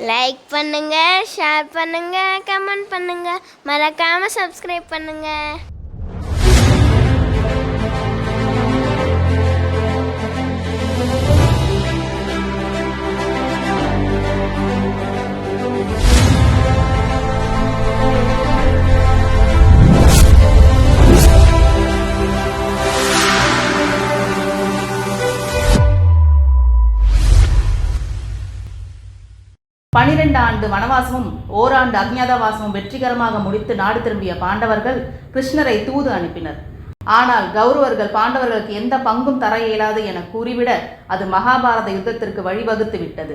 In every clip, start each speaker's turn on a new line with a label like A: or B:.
A: Like பண்ணுங்க, share பண்ணுங்க, comment பண்ணுங்க, மறக்காம சப்ஸ்கிரைப் பண்ணுங்க.
B: 12 ஆண்டு வனவாசமும் ஓராண்டு அக்ஞாதவாசமும் வெற்றிகரமாக முடித்து நாடு திரும்பிய பாண்டவர்கள் கிருஷ்ணரை தூது அனுப்பினர். ஆனால் கௌரவர்கள் பாண்டவர்களுக்கு எந்த பங்கும் தர இயலாது என கூறிவிட அது மகாபாரத யுத்தத்திற்கு வழிவகுத்து விட்டது.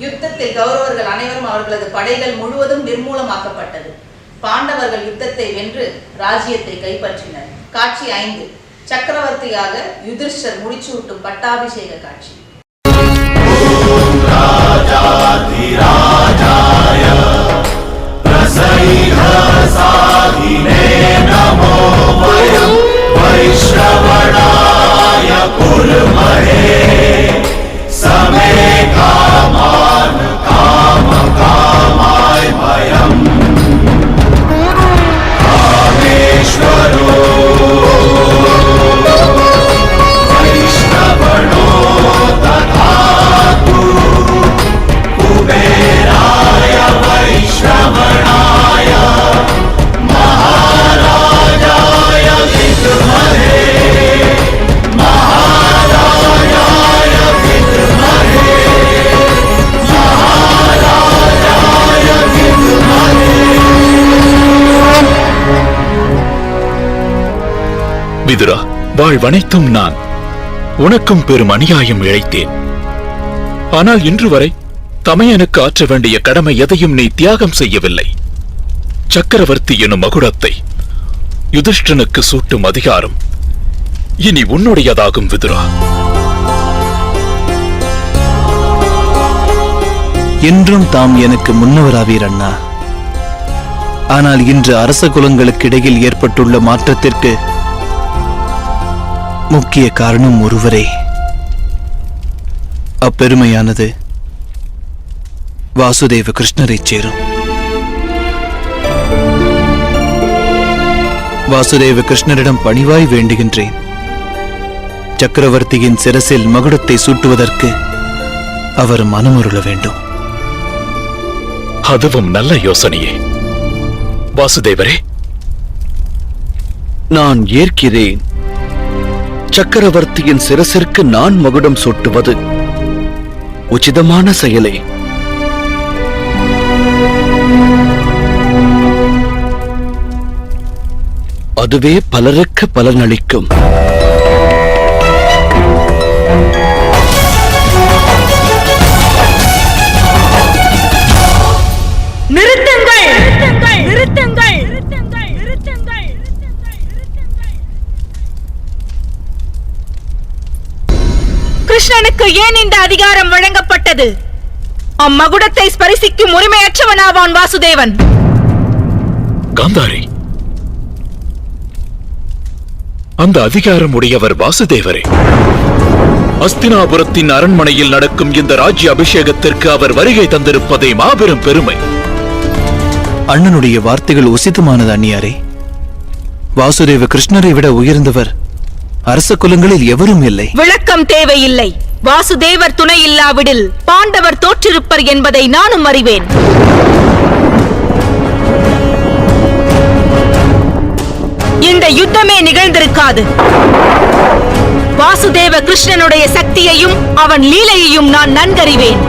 B: யுத்தத்தில் கௌரவர்கள் அனைவரும் அவர்களது படைகள் முழுவதும் நிர்மூலமாக்கப்பட்டது. பாண்டவர்கள் யுத்தத்தை வென்று ராஜ்யத்தை கைப்பற்றினர். காட்சி 5. சக்கரவர்த்தியாக யுதிஷ்டர் முடிச்சூட்டும் பட்டாபிஷேக காட்சி. राजाधिराजाय प्रसह्यसाधिने नमो वयं वैश्रवणाय कुर्महे समे कामान् कामकामाय वयम् कामेश्वरो वैष्णवणो दधातु कुबेराय वैश्रवणाय महाराजाय विद्महे महाराजाय विद्महे महाराजाय विद्महे.
C: விதுரா, வாழ்வனைத்தும் நான் உனக்கும் பெரும் அநியாயம் இழைத்தேன். ஆனால் இன்று வரை தமையனுக்கு ஆற்ற வேண்டிய கடமை எதையும் நீ தியாகம் செய்யவில்லை. சக்கரவர்த்தி எனும் மகுடத்தை யுதிஷ்டனுக்கு சூட்டும் அதிகாரம் இனி உன்னுடையதாகும் விதுரா.
D: என்றும் தாம் எனக்கு முன்னவராவீர் அண்ணா. ஆனால் இன்று அரச குலங்களுக்கு இடையில் ஏற்பட்டுள்ள மாற்றத்திற்கு முக்கிய காரணம் ஒருவரே. அப்பெருமையானது வாசுதேவ கிருஷ்ணரைச் சேரும். வாசுதேவ கிருஷ்ணரிடம் பணிவாய் வேண்டுகின்றேன். சக்கரவர்த்தியின் சிரசில் மகுடத்தை சூட்டுவதற்கு அவர் மனமுருள வேண்டும்.
C: அதுவும் நல்ல யோசனையே. வாசுதேவரே,
E: நான் ஏற்கிறேன். சக்கரவர்த்தியின் சிரசிற்கு நான் மகுடம் சூட்டுவது உச்சிதமான செயலே. அதுவே பலருக்கு பலனளிக்கும்.
F: நிறுத்துங்கள்! கிருஷ்ணனுக்கு ஏன் இந்த அதிகாரம் வழங்கப்பட்டது? அம்மகுடத்தை ஸ்பரிசிக்கும் உரிமையற்றவனாவான் வாசுதேவன்.
C: காந்தாரி, அந்த அதிகாரம் உடையவர் வாசுதேவரே. அஸ்தினாபுரத்தின் அரண்மனையில் நடக்கும் இந்த ராஜ்ய அபிஷேகத்திற்கு அவர் வருகை தந்திருப்பதே மாபெரும் பெருமை.
D: அண்ணனுடைய வார்த்தைகள் உசிதமானது அண்ணியாரே. வாசுதேவ கிருஷ்ணரை விட உயர்ந்தவர் அரச குலங்களில் எவரும் இல்லை.
F: விளக்கம் தேவையில்லை. வாசுதேவர் துணை இல்லாவிடில் பாண்டவர் தோற்றிருப்பர் என்பதை நானும் அறிவேன். இந்த யுத்தமே நிகழ்ந்திருக்காது. வாசுதேவ கிருஷ்ணனுடைய சக்தியையும் அவன் லீலையையும் நான் நன்கறிவேன்.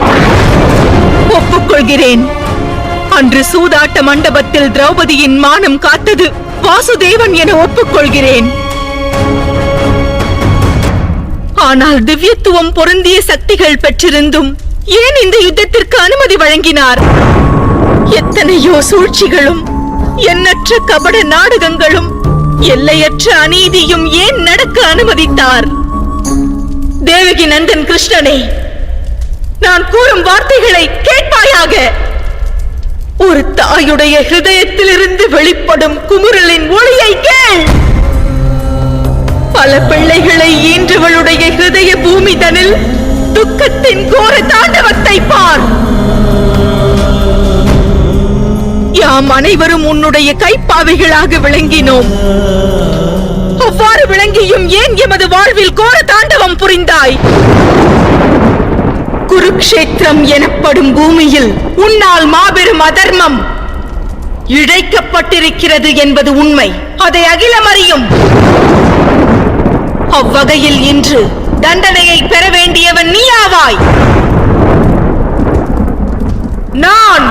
F: ஒப்புக்கொள்கிறேன். அன்று சூதாட்ட மண்டபத்தில் திரௌபதியின் மானம் காத்தது வாசுதேவன் என ஒப்புக்கொள்கிறேன். ஆனால் திவ்யத்துவம் பொருந்திய சக்திகள் பெற்றிருந்தும் ஏன் இந்த யுத்தத்திற்கு அனுமதி வழங்கினார்? எத்தனையோ சூழ்ச்சிகளும் எண்ணற்ற கபட நாடகங்களும் எல்லையற்ற அநீதியும் ஏன் நடக்க அனுமதித்தார்? தேவகி நந்தன் கிருஷ்ணனே, நான் கூறும் வார்த்தைகளை கேட்பாயாக. ஒரு தாயுடைய ஹிருதயத்திலிருந்து வெளிப்படும் குமுறலின் ஒளியை கேள். பல பிள்ளைகளை ஈன்றவளுடைய ஹிருதய பூமி தனில் துக்கத்தின் கோர தாண்டவத்தை பார். நாம் அனைவரும் உன்னுடைய கைப்பாவைகளாக விளங்கினோம். அவ்வாறு விளங்கியும் ஏன் எமது வாழ்வில் கோர தாண்டவம் புரிந்தாய்? குருக்ஷேத்திரம் எனப்படும் பூமியில் உன்னால் மாபெரும் அதர்மம் இழைக்கப்பட்டிருக்கிறது என்பது உண்மை. அதை அகிலம் அறியும். அவ்வகையில் இன்று தண்டனையை பெற வேண்டியவன் நீயாவாய். நான்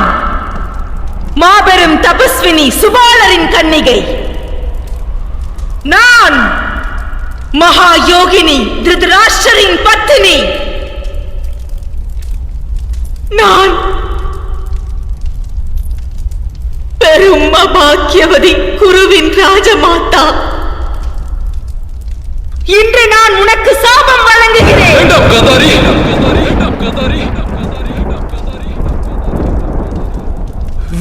F: மாபெரும் தபஸ்வினி சுபாலரின் கன்னிகை. நான் மகா யோகினி திருதராஷ்டிரரின் பத்தினி. நான் பெரும் அபாக்கியவதி குருவின் ராஜமாதா. இன்று நான் உனக்கு சாபம் வழங்குகிறேன்.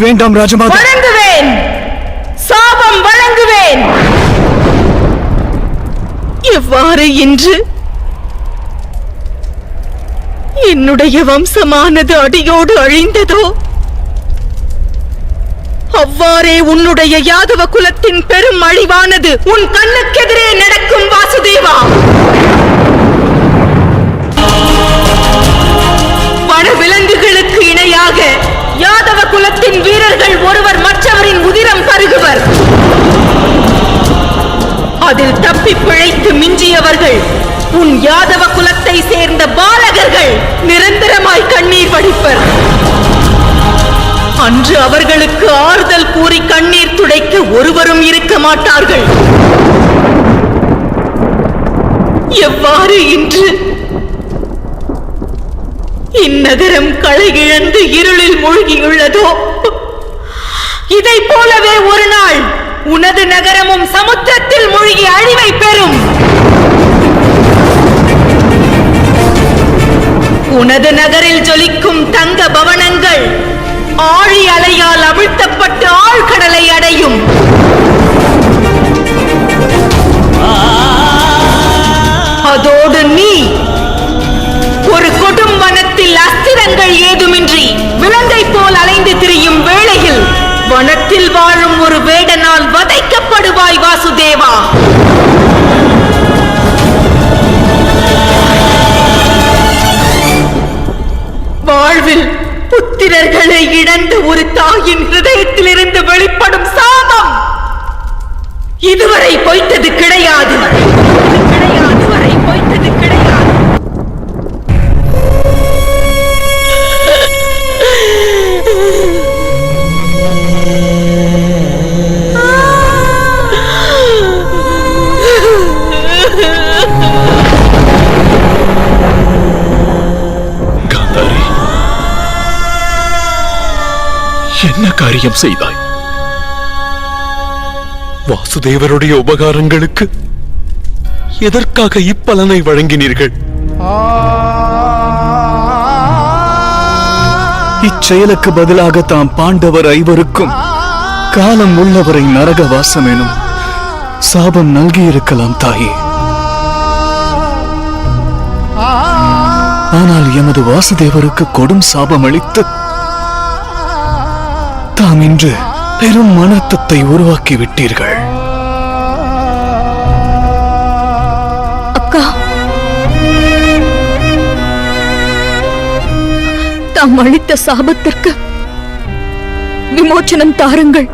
D: வேண்டாம் ராஜமாதா.
F: வழங்குவேன், சாபம் வழங்குவேன். எவ்வாறு இன்று என்னுடைய வம்சமானது அடியோடு அழிந்ததோ அவ்வாறே உன்னுடைய யாதவ குலத்தின் பெரும் அழிவானது உன் கண்ணுக்கெதிரே நடக்கும் வாசுதேவா. வனவிலங்குகளுக்கு இணையாக யாதவ குலத்தின் வீரர்கள் ஒருவர் மற்றவரின் உதிரம் பருகுவர். அதில் தப்பி பிழைத்து மிஞ்சியவர்கள் உன் யாதவ குலத்தை சேர்ந்த பாலகர்கள் நிரந்தரமாய் கண்ணீர் வடிப்பர். அன்று அவர்களுக்கு ஆறுதல் கூறி கண்ணீர் துடைக்க ஒருவரும் இருக்க மாட்டார்கள். எவ்வாறு இன்று இந்நகரம் களை இழந்து இருளில் மூழ்கியுள்ளதோ இதை போலவே ஒரு நாள் உனது நகரமும் சமுத்திரத்தில் மூழ்கி அழிவை பெறும். உனது நகரில் ஜொலிக்கும் தங்க பவனங்கள் ஆழி அலையால் அவிழ்த்தப்பட்டு ஆழ்கடலை அடையும். அதோடு நீ ஒரு கொடும் வனத்தில் அஸ்திரங்கள் ஏதுமின்றி விலங்கை போல் அலைந்து திரியும் வேளையில் வனத்தில் வாழும் ஒரு வேடனால் வதைக்கப்படுவாய் வாசுதேவா. வாழ்வில் புத்திரர்களை இழந்த ஒரு தாயின் ஹிருதயத்திலிருந்து வெளிப்படும் சாபம் இதுவரை பொய்த்தது கிடையாது. இதுவரை பொய்த்தது கிடையாது.
C: என்ன காரியம் செய்தாய்? வாசுதேவருடைய உபகாரங்களுக்கு எதற்காக இப்பலனை வழங்கினீர்கள்?
D: இச்செயலுக்கு பதிலாக தாம் பாண்டவர் ஐவருக்கும் காலம் உள்ளவரை நரகவாசம் எனும் சாபம் நல்கியிருக்கலாம் தாயே. ஆனால் எமது வாசுதேவருக்கு கொடும் சாபம் அளித்து தாம் இன்று பெரும் மனத்தத்தை உருவாக்கி விட்டீர்கள்.
F: அக்கா, தாம் அளித்த சாபத்திற்கு விமோச்சனம் தாருங்கள்.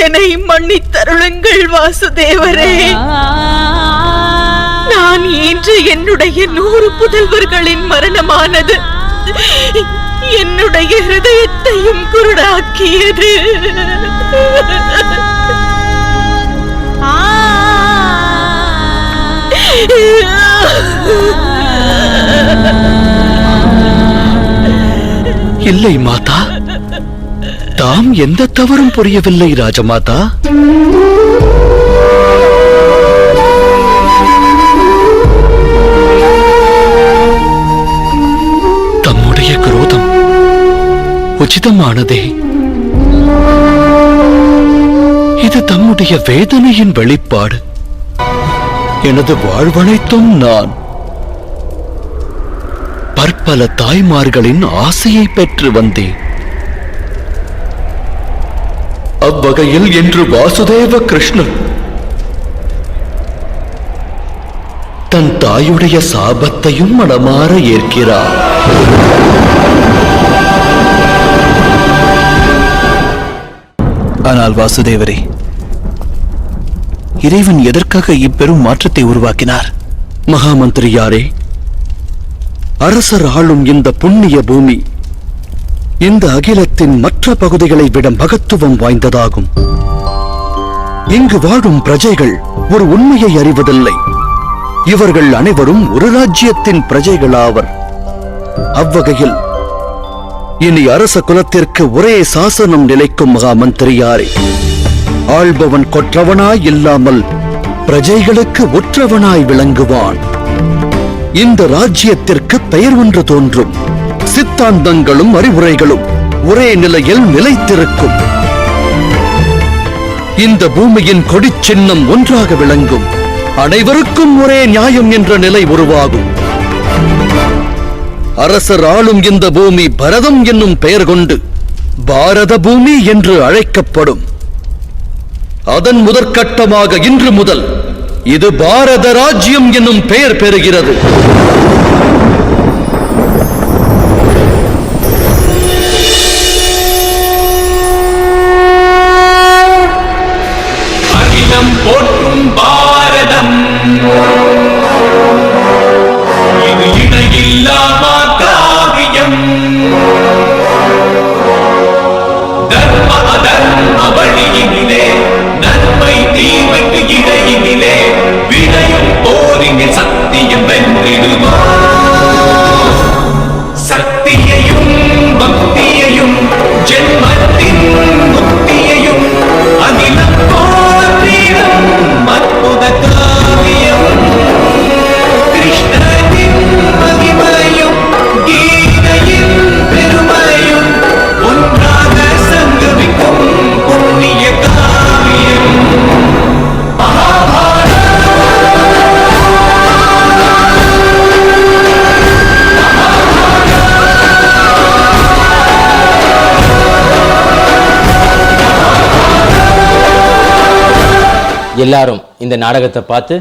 F: என்னை மன்னித்தருளுங்கள் வாசுதேவரே. நான் இன்று என்னுடைய 100 புதல்வர்களின் மரணமானது என்னுடைய ஹிருதயத்தையும் குருடாக்கியது.
E: இல்லை மாதா, தாம் எந்த தவறும் புரியவில்லை ராஜமாதா. தம்முடைய குரோதம் உச்சிதமானதே. இது தம்முடைய வேதனையின் வெளிப்பாடு. எனது வாழ்வனைத்தும் நான் பற்பல தாய்மார்களின் ஆசையை பெற்று வந்தேன். அவ்வகையில் இன்று வாசுதேவ கிருஷ்ணன் தன் தாயுடைய சாபத்தையும் மனமாற ஏற்கிறார்.
D: ஆனால் வாசுதேவரே, இறைவன் எதற்காக இப்பெரும் மாற்றத்தை உருவாக்கினார்?
E: மகாமந்திரியாரே, அரசர் ஆளும் இந்த புண்ணிய பூமி இந்த அகிலத்தின் மற்ற பகுதிகளை விட மகத்துவம் வாய்ந்ததாகும். இங்கு வாழும் பிரஜைகள் ஒரு உண்மையை அறிவதில்லை. இவர்கள் அனைவரும் ஒரு ராஜ்யத்தின் பிரஜைகளாவர். அவ்வகையில் இனி அரச குலத்திற்கு ஒரே சாசனம் நிலைக்கும். மகாமந்திரியாரே, ஆள்பவன் கொற்றவனாய் இல்லாமல் பிரஜைகளுக்கு ஒற்றவனாய் விளங்குவான். இந்த ராஜ்யத்திற்கு பெயர் ஒன்று தோன்றும். சித்தாந்தங்களும் அறிவுரைகளும் ஒரே நிலையில் நிலைத்திருக்கும். இந்த பூமியின் கொடி சின்னம் ஒன்றாக விளங்கும். அனைவருக்கும் ஒரே நியாயம் என்ற நிலை உருவாகும். அரசர் ஆளும் இந்த பூமி பரதம் என்னும் பெயர் கொண்டு பாரத பூமி என்று அழைக்கப்படும். அதன் முதற்கட்டமாக இன்று முதல் இது பாரத ராஜ்யம் என்னும் பெயர் பெறுகிறது.
C: அகிலம் போற்றும் பாரதம், இது இணையில்லாம காவியம். தர்ம அதர்ம வழியினிலே, நன்மை தீமைக்கு இடையினிலே, விடையும் போரினில் சத்தியம் வென்றிடுமா. சக்தியையும் பக்தியையும் ஜென்மத்தின் முக்தியையும் அகிலம் போற்றிடும் அற்புத காவியம். கிருஷ்ணனின் மகிமையும் கீதையின் பெருமையும் ஒன்றாக சங்கமிக்கும் புண்ணிய காவியம்.
G: எல்லாரும் இந்த நாடகத்தை பார்த்து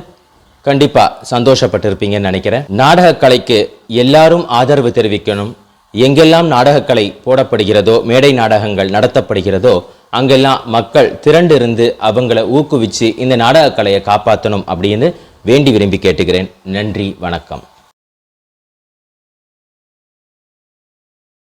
G: கண்டிப்பா சந்தோஷப்பட்டிருப்பீங்கன்னு நினைக்கிறேன். நாடக கலைக்கு எல்லாரும் ஆதரவு தெரிவிக்கணும். எங்கெல்லாம் நாடகக்கலை போடப்படுகிறதோ, மேடை நாடகங்கள் நடத்தப்படுகிறதோ, அங்கெல்லாம் மக்கள் திரண்டு இருந்து அவங்கள ஊக்குவிச்சு இந்த நாடக கலையை காப்பாற்றணும் அப்படின்னு வேண்டி விரும்பி கேட்டுக்கிறேன். நன்றி, வணக்கம்.